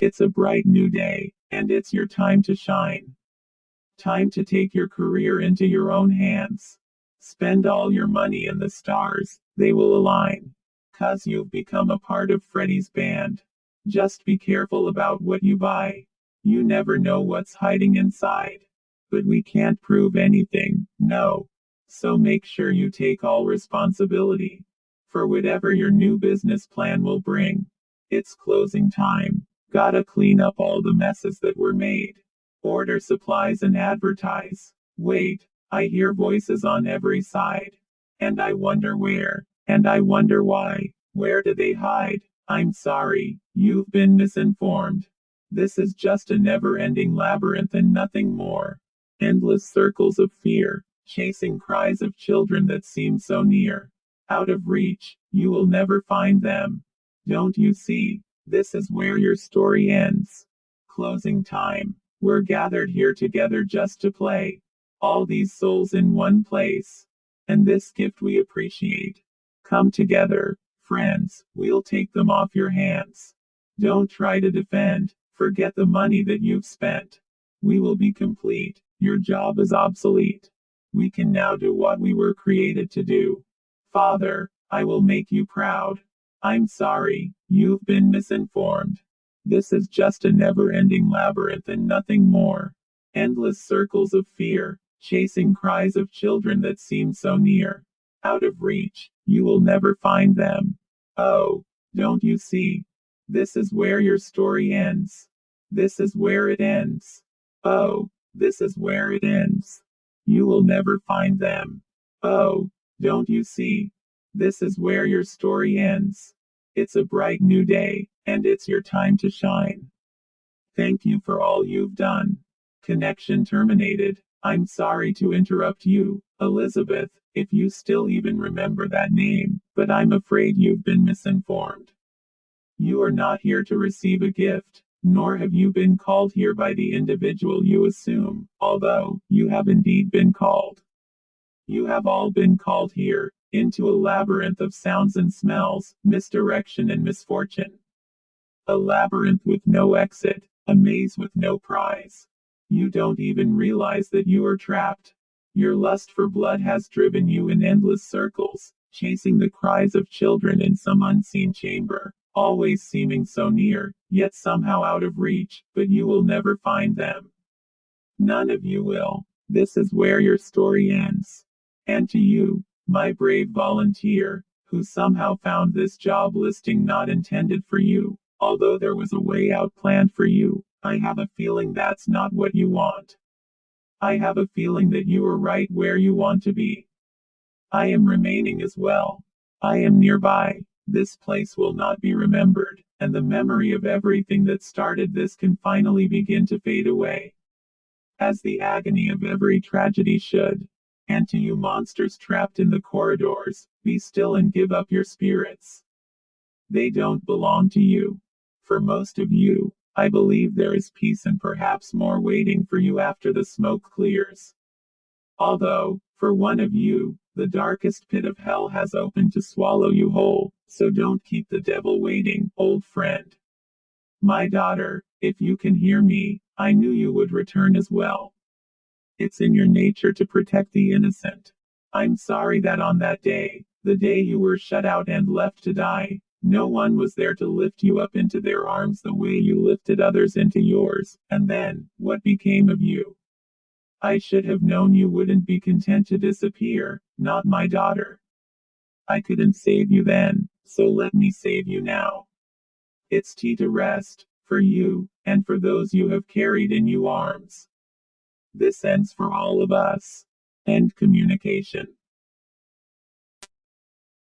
It's a bright new day, and it's your time to shine. Time to take your career into your own hands. Spend all your money in the stars, they will align. 'Cause you've become a part of Freddy's band. Just be careful about what you buy. You never know what's hiding inside. But we can't prove anything, no. So make sure you take all responsibility for whatever your new business plan will bring. It's closing time. Gotta clean up all the messes that were made. Order supplies and advertise. Wait, I hear voices on every side. And I wonder where, and I wonder why. Where do they hide? I'm sorry, you've been misinformed. This is just a never-ending labyrinth and nothing more. Endless circles of fear, chasing cries of children that seem so near. Out of reach, you will never find them. Don't you see? This is where your story ends. Closing time. We're gathered here together just to play. All these souls in one place. And this gift we appreciate. Come together, friends, we'll take them off your hands. Don't try to defend, forget the money that you've spent. We will be complete, your job is obsolete. We can now do what we were created to do. Father, I will make you proud. I'm sorry, you've been misinformed. This is just a never-ending labyrinth and nothing more. Endless circles of fear, chasing cries of children that seem so near. Out of reach, you will never find them. Oh, don't you see? This is where your story ends. This is where it ends. Oh, this is where it ends. You will never find them. Oh, don't you see? This is where your story ends. It's a bright new day, and it's your time to shine. Thank you for all you've done. Connection terminated. I'm sorry to interrupt you, Elizabeth, if you still even remember that name, but I'm afraid you've been misinformed. You are not here to receive a gift, nor have you been called here by the individual you assume, although you have indeed been called. You have all been called here, into a labyrinth of sounds and smells, misdirection and misfortune. A labyrinth with no exit, a maze with no prize. You don't even realize that you are trapped. Your lust for blood has driven you in endless circles, chasing the cries of children in some unseen chamber, always seeming so near, yet somehow out of reach, but you will never find them. None of you will. This is where your story ends. And to you, my brave volunteer, who somehow found this job listing not intended for you, although there was a way out planned for you, I have a feeling that's not what you want. I have a feeling that you are right where you want to be. I am remaining as well. I am nearby. This place will not be remembered, and the memory of everything that started this can finally begin to fade away. As the agony of every tragedy should. And to you monsters trapped in the corridors, be still and give up your spirits. They don't belong to you. For most of you, I believe there is peace and perhaps more waiting for you after the smoke clears. Although, for one of you, the darkest pit of hell has opened to swallow you whole, so don't keep the devil waiting, old friend. My daughter, if you can hear me, I knew you would return as well. It's in your nature to protect the innocent. I'm sorry that on that day, the day you were shut out and left to die, no one was there to lift you up into their arms the way you lifted others into yours, and then, what became of you? I should have known you wouldn't be content to disappear, not my daughter. I couldn't save you then, so let me save you now. It's tea to rest, for you, and for those you have carried in your arms. This ends for all of us. End communication.